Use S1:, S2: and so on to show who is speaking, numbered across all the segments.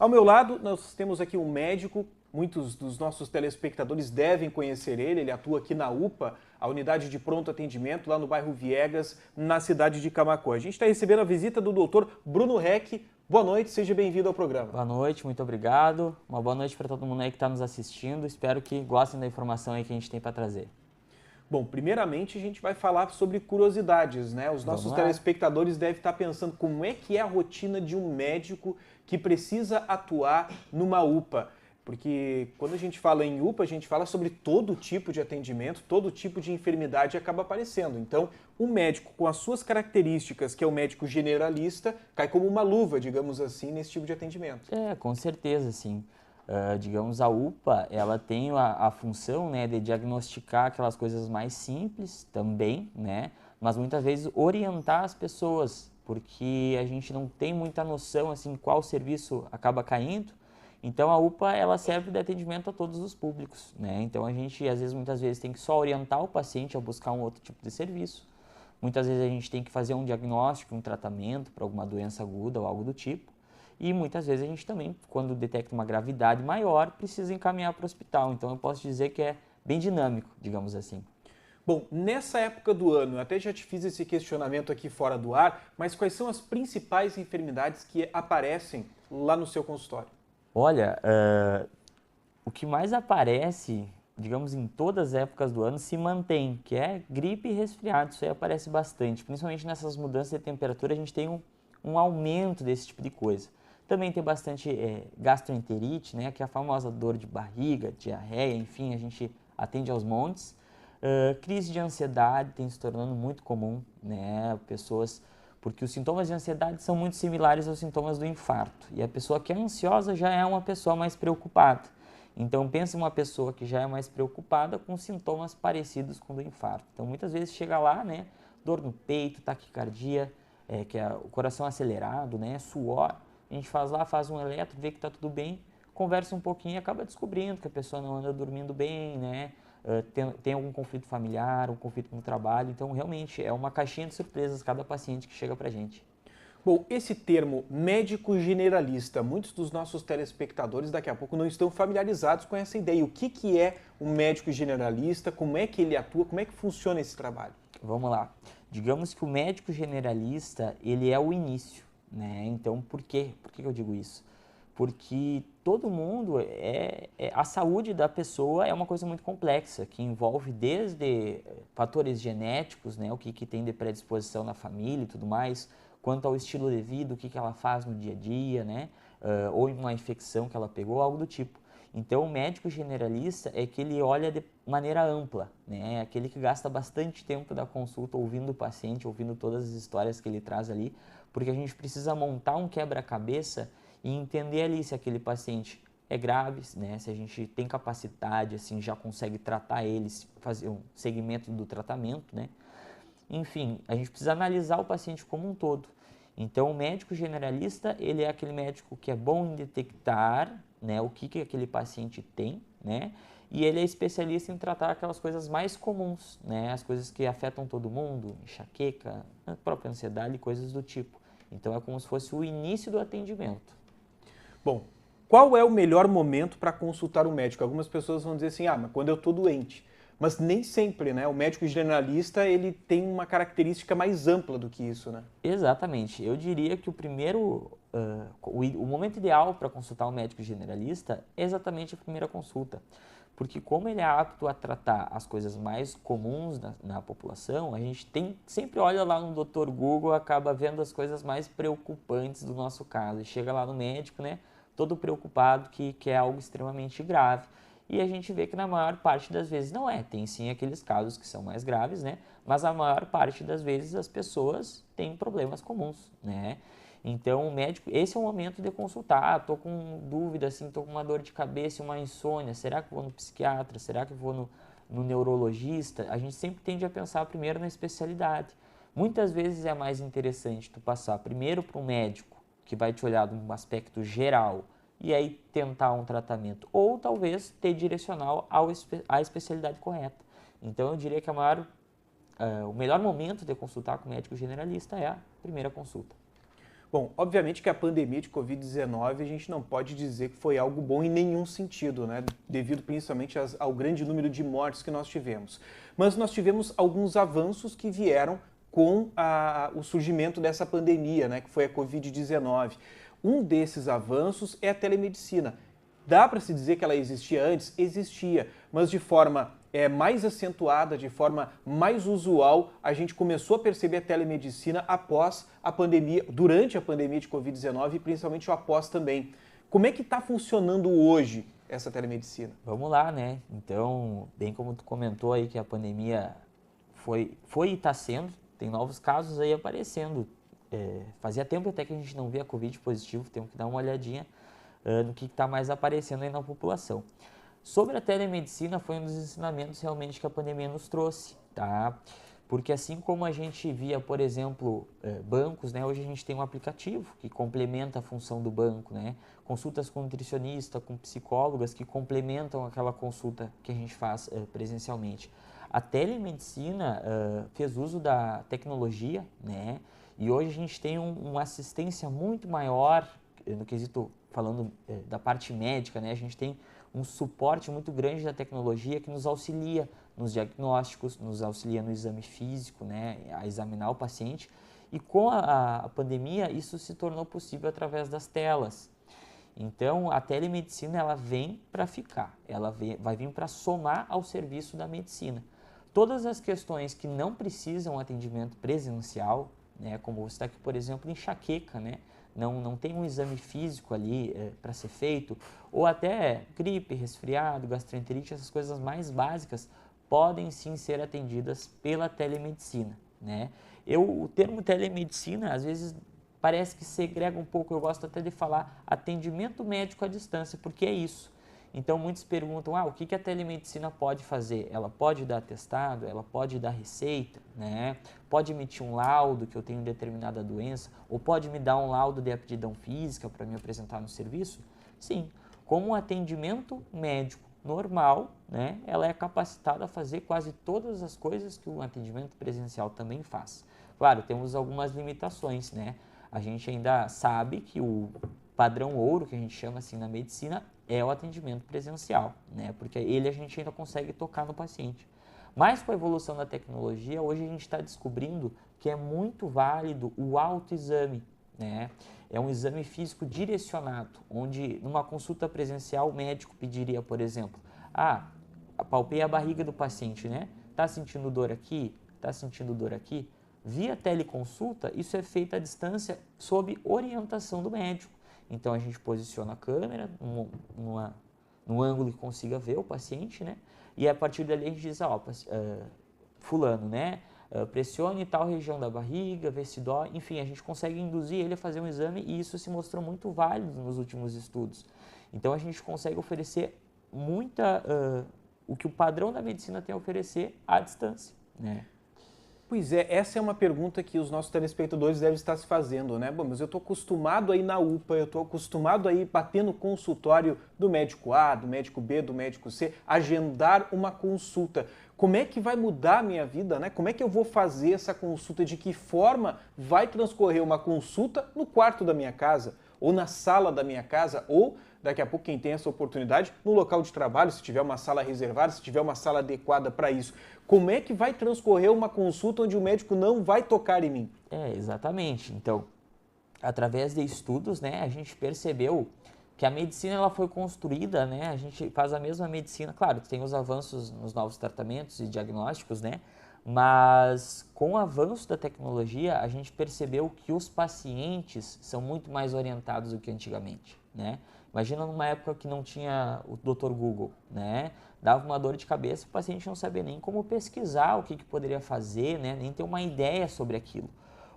S1: Ao meu lado, nós temos aqui um médico, muitos dos nossos telespectadores devem conhecer ele atua aqui na UPA, a unidade de pronto atendimento, lá no bairro Viegas, na cidade de Camaquã. A gente está recebendo a visita do Dr. Bruno Reck. Boa noite, seja bem-vindo ao programa.
S2: Boa noite, muito obrigado. Uma boa noite para todo mundo aí que está nos assistindo. Espero que gostem da informação aí que a gente tem para trazer.
S1: Bom, primeiramente a gente vai falar sobre curiosidades, né? Os nossos telespectadores devem estar pensando como é que é a rotina de um médico que precisa atuar numa UPA. Porque quando a gente fala em UPA, a gente fala sobre todo tipo de atendimento, todo tipo de enfermidade acaba aparecendo. Então, o médico com as suas características, que é o médico generalista, cai como uma luva, digamos assim, nesse tipo de atendimento.
S2: Com certeza, sim. Digamos, a UPA, ela tem a função, né, de diagnosticar aquelas coisas mais simples também, né, mas muitas vezes orientar as pessoas, porque a gente não tem muita noção, assim, qual serviço acaba caindo. Então, a UPA, ela serve de atendimento a todos os públicos, né, então a gente, muitas vezes, tem que só orientar o paciente a buscar um outro tipo de serviço. Muitas vezes a gente tem que fazer um diagnóstico, um tratamento para alguma doença aguda ou algo do tipo. E muitas vezes a gente também, quando detecta uma gravidade maior, precisa encaminhar para o hospital. Então eu posso dizer que é bem dinâmico, digamos assim.
S1: Bom, nessa época do ano, eu até já te fiz esse questionamento aqui fora do ar, mas quais são as principais enfermidades que aparecem lá no seu consultório?
S2: Olha, o que mais aparece, digamos, em todas as épocas do ano se mantém, que é gripe e resfriado. Isso aí aparece bastante, principalmente nessas mudanças de temperatura, a gente tem um aumento desse tipo de coisa. Também tem bastante gastroenterite, né, que é a famosa dor de barriga, diarreia, enfim, a gente atende aos montes. Crise de ansiedade tem se tornando muito comum, né, porque os sintomas de ansiedade são muito similares aos sintomas do infarto. E a pessoa que é ansiosa já é uma pessoa mais preocupada. Então, pensa uma pessoa que já é mais preocupada com sintomas parecidos com o do infarto. Então, muitas vezes chega lá, né, dor no peito, taquicardia, que é o coração acelerado, né, suor. A gente faz um eletro, vê que está tudo bem, conversa um pouquinho e acaba descobrindo que a pessoa não anda dormindo bem, né, tem algum conflito familiar, um conflito no trabalho. Então, realmente, é uma caixinha de surpresas cada paciente que chega pra gente.
S1: Bom, esse termo médico generalista, muitos dos nossos telespectadores daqui a pouco não estão familiarizados com essa ideia. O que é um médico generalista, como é que ele atua, como é que funciona esse trabalho?
S2: Vamos lá. Digamos que o médico generalista, ele é o início, né? Então, por quê? Por que eu digo isso? Porque todo mundo, a saúde da pessoa é uma coisa muito complexa, que envolve desde fatores genéticos, né? O que tem de predisposição na família e tudo mais, quanto ao estilo de vida, o que ela faz no dia a dia, né? Ou uma infecção que ela pegou, algo do tipo. Então, o médico generalista é que ele olha de maneira ampla, né? É aquele que gasta bastante tempo da consulta ouvindo o paciente, ouvindo todas as histórias que ele traz ali, porque a gente precisa montar um quebra-cabeça e entender ali se aquele paciente é grave, né? Se a gente tem capacidade, assim, já consegue tratar ele, fazer um segmento do tratamento, né? Enfim, a gente precisa analisar o paciente como um todo. Então, o médico generalista, ele é aquele médico que é bom em detectar, né, o que aquele paciente tem, né, e ele é especialista em tratar aquelas coisas mais comuns, né, as coisas que afetam todo mundo, enxaqueca, a própria ansiedade e coisas do tipo. Então, é como se fosse o início do atendimento.
S1: Bom, qual é o melhor momento para consultar o médico? Algumas pessoas vão dizer assim, mas quando eu estou doente. Mas nem sempre, né? O médico generalista, ele tem uma característica mais ampla do que isso, né?
S2: Exatamente. Eu diria que o momento ideal para consultar um médico generalista é exatamente a primeira consulta. Porque como ele é apto a tratar as coisas mais comuns na população, a gente sempre olha lá no Dr. Google, acaba vendo as coisas mais preocupantes do nosso caso. E chega lá no médico, né, todo preocupado que é algo extremamente grave. E a gente vê que na maior parte das vezes não é. Tem sim aqueles casos que são mais graves, né? Mas a maior parte das vezes as pessoas têm problemas comuns, né? Então, o médico, esse é o momento de consultar. Estou com dúvida, assim, estou com uma dor de cabeça, uma insônia. Será que eu vou no psiquiatra? Será que eu vou no neurologista? A gente sempre tende a pensar primeiro na especialidade. Muitas vezes é mais interessante tu passar primeiro para um médico que vai te olhar de um aspecto geral e aí tentar um tratamento, ou talvez ter direcional à especialidade correta. Então eu diria que o melhor momento de consultar com o médico generalista é a primeira consulta.
S1: Bom, obviamente que a pandemia de Covid-19 a gente não pode dizer que foi algo bom em nenhum sentido, né? Devido principalmente ao grande número de mortes que nós tivemos. Mas nós tivemos alguns avanços que vieram com o surgimento dessa pandemia, né? Que foi a Covid-19. Um desses avanços é a telemedicina. Dá para se dizer que ela existia antes? Existia, mas de forma mais acentuada, de forma mais usual, a gente começou a perceber a telemedicina após a pandemia, durante a pandemia de Covid-19 e principalmente o após também. Como é que está funcionando hoje essa telemedicina?
S2: Vamos lá, né? Então, bem como tu comentou aí que a pandemia foi e está sendo, tem novos casos aí aparecendo. Fazia tempo até que a gente não via Covid positivo, temos que dar uma olhadinha no que está mais aparecendo aí na população. Sobre a telemedicina, foi um dos ensinamentos realmente que a pandemia nos trouxe, tá? Porque assim como a gente via, por exemplo, bancos, né? Hoje a gente tem um aplicativo que complementa a função do banco, né? Consultas com nutricionista, com psicólogas que complementam aquela consulta que a gente faz presencialmente. A telemedicina fez uso da tecnologia, né? E hoje a gente tem uma assistência muito maior no quesito, falando da parte médica, né? A gente tem um suporte muito grande da tecnologia que nos auxilia nos diagnósticos, nos auxilia no exame físico, né, a examinar o paciente. E com a pandemia, isso se tornou possível através das telas. Então, a telemedicina ela vem para ficar, vai vir para somar ao serviço da medicina. Todas as questões que não precisam atendimento presencial, né, como você está aqui, por exemplo, enxaqueca, né? Não tem um exame físico ali para ser feito, ou até gripe, resfriado, gastroenterite, essas coisas mais básicas podem sim ser atendidas pela telemedicina, né? O termo telemedicina, às vezes, parece que segrega um pouco, eu gosto até de falar atendimento médico à distância, porque é isso. Então, muitos perguntam, o que a telemedicina pode fazer? Ela pode dar atestado, ela pode dar receita, né? Pode emitir um laudo que eu tenho determinada doença, ou pode me dar um laudo de aptidão física para me apresentar no serviço? Sim, como um atendimento médico normal, né? Ela é capacitada a fazer quase todas as coisas que o atendimento presencial também faz. Claro, temos algumas limitações, né? A gente ainda sabe que o padrão ouro, que a gente chama assim na medicina, é o atendimento presencial, né? Porque ele a gente ainda consegue tocar no paciente. Mas com a evolução da tecnologia, hoje a gente está descobrindo que é muito válido o autoexame, né? É um exame físico direcionado, onde numa consulta presencial o médico pediria, por exemplo, apalpei a barriga do paciente, né? Tá sentindo dor aqui? Tá sentindo dor aqui? Via teleconsulta, isso é feito à distância sob orientação do médico. Então, a gente posiciona a câmera num ângulo que consiga ver o paciente, né? E a partir dali a gente diz, fulano, né? Pressione tal região da barriga, vê se dói. Enfim, a gente consegue induzir ele a fazer um exame e isso se mostrou muito válido nos últimos estudos. Então, a gente consegue oferecer o que o padrão da medicina tem a oferecer à distância, né?
S1: Pois é, essa é uma pergunta que os nossos telespectadores devem estar se fazendo, né? Bom, mas eu estou acostumado a ir na UPA, eu estou acostumado a ir bater no consultório do médico A, do médico B, do médico C, agendar uma consulta. Como é que vai mudar a minha vida, né? Como é que eu vou fazer essa consulta? De que forma vai transcorrer uma consulta no quarto da minha casa, ou na sala da minha casa, ou daqui a pouco quem tem essa oportunidade, no local de trabalho, se tiver uma sala reservada, se tiver uma sala adequada para isso. Como é que vai transcorrer uma consulta onde o médico não vai tocar em mim?
S2: Exatamente. Então, através de estudos, né, a gente percebeu que a medicina ela foi construída, né, a gente faz a mesma medicina, claro, tem os avanços nos novos tratamentos e diagnósticos, né, mas com o avanço da tecnologia, a gente percebeu que os pacientes são muito mais orientados do que antigamente, né? Imagina numa época que não tinha o Dr. Google, né? Dava uma dor de cabeça, o paciente não sabia nem como pesquisar o que poderia fazer, né? Nem ter uma ideia sobre aquilo.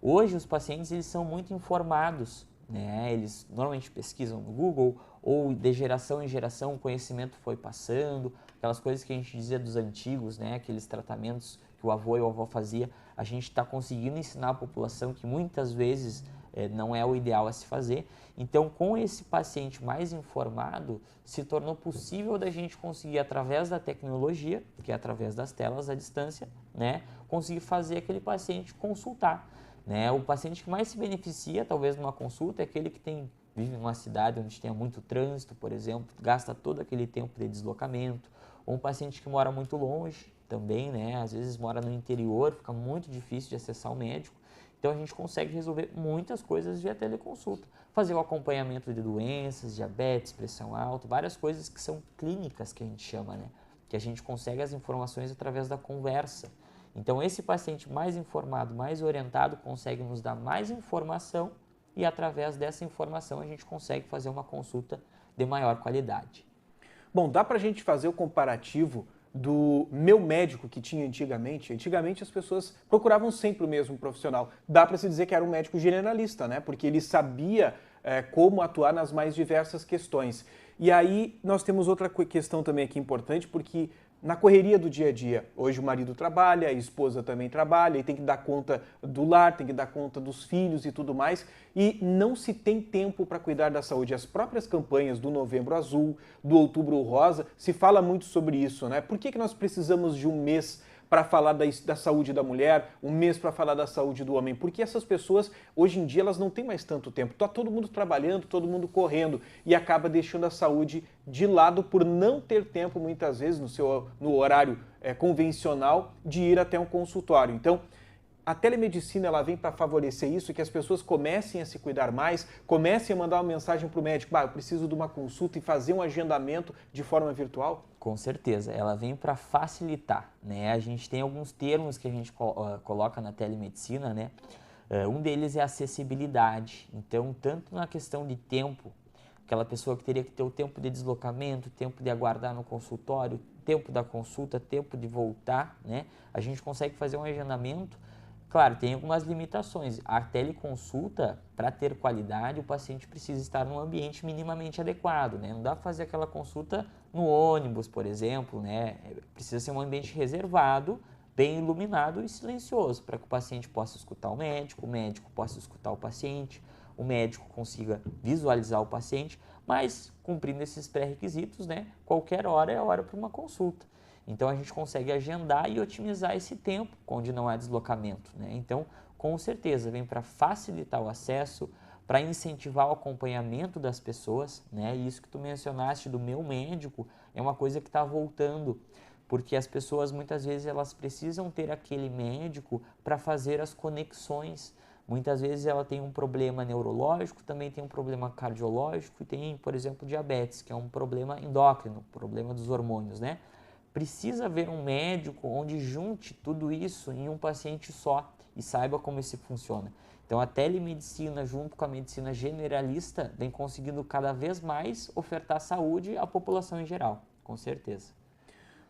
S2: Hoje os pacientes eles são muito informados, né? Eles normalmente pesquisam no Google ou de geração em geração o conhecimento foi passando, aquelas coisas que a gente dizia dos antigos, né? Aqueles tratamentos que o avô e a avó fazia, a gente está conseguindo ensinar a população que muitas vezes não é o ideal a se fazer. Então, com esse paciente mais informado, se tornou possível da gente conseguir, através da tecnologia, que é através das telas à distância, né, conseguir fazer aquele paciente consultar. né? O paciente que mais se beneficia, talvez, numa consulta, é aquele que vive numa cidade onde tenha muito trânsito, por exemplo, gasta todo aquele tempo de deslocamento, ou um paciente que mora muito longe também, né? Às vezes mora no interior, fica muito difícil de acessar o médico. Então a gente consegue resolver muitas coisas via teleconsulta. Fazer o acompanhamento de doenças, diabetes, pressão alta, várias coisas que são clínicas que a gente chama, né? Que a gente consegue as informações através da conversa. Então esse paciente mais informado, mais orientado, consegue nos dar mais informação e através dessa informação a gente consegue fazer uma consulta de maior qualidade.
S1: Bom, dá para a gente fazer o comparativo do meu médico que tinha antigamente. Antigamente as pessoas procuravam sempre o mesmo profissional. Dá para se dizer que era um médico generalista, né? Porque ele sabia como atuar nas mais diversas questões. E aí nós temos outra questão também aqui importante, porque na correria do dia a dia, hoje o marido trabalha, a esposa também trabalha e tem que dar conta do lar, tem que dar conta dos filhos e tudo mais, e não se tem tempo para cuidar da saúde. As próprias campanhas do Novembro Azul, do Outubro Rosa, se fala muito sobre isso, né? Por que nós precisamos de um mês para falar da saúde da mulher, um mês para falar da saúde do homem? Porque essas pessoas, hoje em dia, elas não têm mais tanto tempo. Está todo mundo trabalhando, todo mundo correndo e acaba deixando a saúde de lado por não ter tempo, muitas vezes, no horário convencional, de ir até um consultório. Então, a telemedicina ela vem para favorecer isso, que as pessoas comecem a se cuidar mais, comecem a mandar uma mensagem para o médico, eu preciso de uma consulta e fazer um agendamento de forma virtual?
S2: Com certeza, ela vem para facilitar, né? A gente tem alguns termos que a gente coloca na telemedicina, né? Um deles é acessibilidade. Então, tanto na questão de tempo, aquela pessoa que teria que ter o tempo de deslocamento, tempo de aguardar no consultório, tempo da consulta, tempo de voltar, né? A gente consegue fazer um agendamento. Claro, tem algumas limitações. A teleconsulta, para ter qualidade, o paciente precisa estar num ambiente minimamente adequado, né? Não dá para fazer aquela consulta no ônibus, por exemplo, né? Precisa ser um ambiente reservado, bem iluminado e silencioso, para que o paciente possa escutar o médico possa escutar o paciente, o médico consiga visualizar o paciente, mas cumprindo esses pré-requisitos, né? Qualquer hora é hora para uma consulta. Então a gente consegue agendar e otimizar esse tempo onde não há deslocamento, né? Então, com certeza, vem para facilitar o acesso, para incentivar o acompanhamento das pessoas, né? E isso que tu mencionaste do meu médico é uma coisa que está voltando, porque as pessoas muitas vezes elas precisam ter aquele médico para fazer as conexões. Muitas vezes ela tem um problema neurológico, também tem um problema cardiológico e tem, por exemplo, diabetes, que é um problema endócrino, problema dos hormônios, né? Precisa haver um médico onde junte tudo isso em um paciente só e saiba como isso funciona. Então a telemedicina junto com a medicina generalista vem conseguindo cada vez mais ofertar saúde à população em geral, com certeza.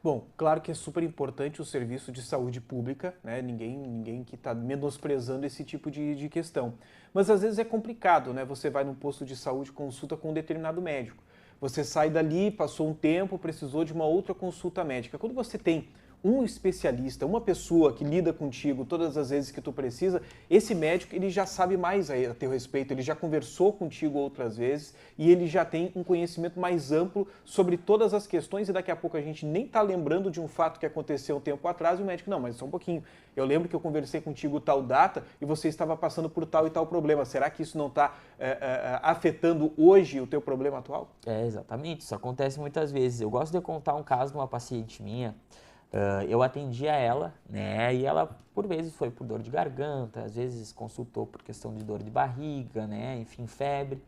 S1: Bom, claro que é super importante o serviço de saúde pública, né? Ninguém que está menosprezando esse tipo de questão. Mas às vezes é complicado, né? Você vai num posto de saúde, consulta com um determinado médico. Você sai dali, passou um tempo, precisou de uma outra consulta médica. Quando você tem um especialista, uma pessoa que lida contigo todas as vezes que tu precisa, esse médico ele já sabe mais a teu respeito, ele já conversou contigo outras vezes e ele já tem um conhecimento mais amplo sobre todas as questões e daqui a pouco a gente nem está lembrando de um fato que aconteceu um tempo atrás e o médico, não, mas só um pouquinho, eu lembro que eu conversei contigo tal data e você estava passando por tal e tal problema, será que isso não está afetando hoje o teu problema atual?
S2: Exatamente, isso acontece muitas vezes. Eu gosto de contar um caso de uma paciente minha. Eu atendia ela, né, e ela por vezes foi por dor de garganta, às vezes consultou por questão de dor de barriga, né, enfim, febre.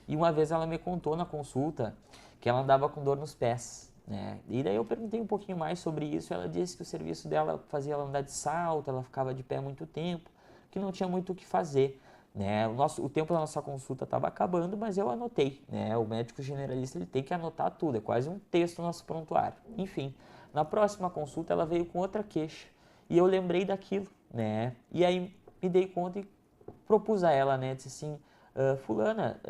S2: E uma vez ela me contou na consulta que ela andava com dor nos pés, né, e daí eu perguntei um pouquinho mais sobre isso, ela disse que o serviço dela fazia ela andar de salto, ela ficava de pé muito tempo, que não tinha muito o que fazer. Né? O tempo da nossa consulta estava acabando, mas eu anotei, né? O médico generalista ele tem que anotar tudo, é quase um texto no nosso prontuário. Enfim, na próxima consulta ela veio com outra queixa e eu lembrei daquilo, né? E aí me dei conta e propus a ela, né? Disse assim, fulana,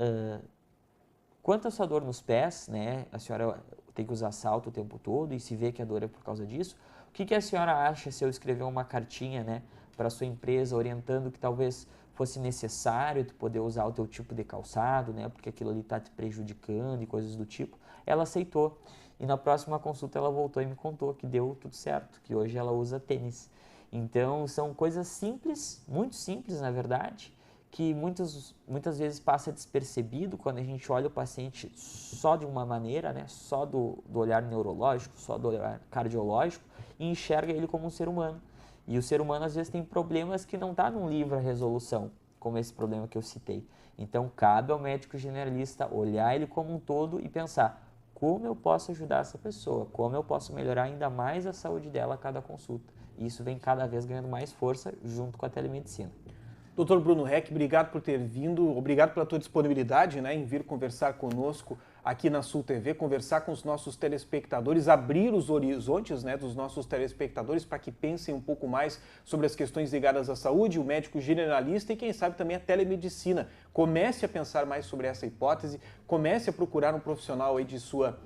S2: quanto a sua dor nos pés, né? A senhora tem que usar salto o tempo todo e se vê que a dor é por causa disso. O que a senhora acha se eu escrever uma cartinha, né, para a sua empresa orientando que talvez fosse necessário tu poder usar o teu tipo de calçado, né, porque aquilo ali está te prejudicando e coisas do tipo? Ela aceitou. E na próxima consulta ela voltou e me contou que deu tudo certo, que hoje ela usa tênis. Então, são coisas simples, muito simples, na verdade, que muitas vezes passa despercebido quando a gente olha o paciente só de uma maneira, né? Só do olhar neurológico, só do olhar cardiológico, e enxerga ele como um ser humano. E o ser humano, às vezes, tem problemas que não está num livro a resolução, como esse problema que eu citei. Então, cabe ao médico generalista olhar ele como um todo e pensar: como eu posso ajudar essa pessoa? Como eu posso melhorar ainda mais a saúde dela a cada consulta? E isso vem cada vez ganhando mais força junto com a telemedicina.
S1: Dr. Bruno Heck, obrigado por ter vindo, obrigado pela tua disponibilidade, né, em vir conversar conosco aqui na Sul TV, conversar com os nossos telespectadores, abrir os horizontes, né, dos nossos telespectadores para que pensem um pouco mais sobre as questões ligadas à saúde, o médico generalista e quem sabe também a telemedicina. Comece a pensar mais sobre essa hipótese, comece a procurar um profissional aí de sua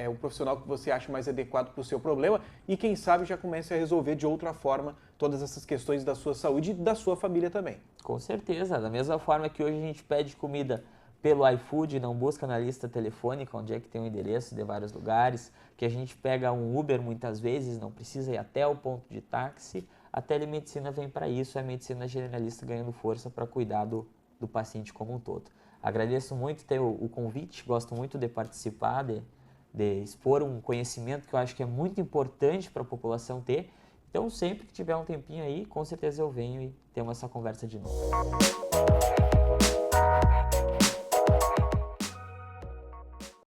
S1: o profissional que você acha mais adequado para o seu problema e quem sabe já comece a resolver de outra forma todas essas questões da sua saúde e da sua família também.
S2: Com certeza, da mesma forma que hoje a gente pede comida pelo iFood, não busca na lista telefônica onde é que tem o endereço de vários lugares, que a gente pega um Uber muitas vezes, não precisa ir até o ponto de táxi, a telemedicina vem para isso, a medicina generalista ganhando força para cuidar do paciente como um todo. Agradeço muito ter o convite, gosto muito de participar, de expor um conhecimento que eu acho que é muito importante para a população ter. Então, sempre que tiver um tempinho aí, com certeza eu venho e temos essa conversa de novo.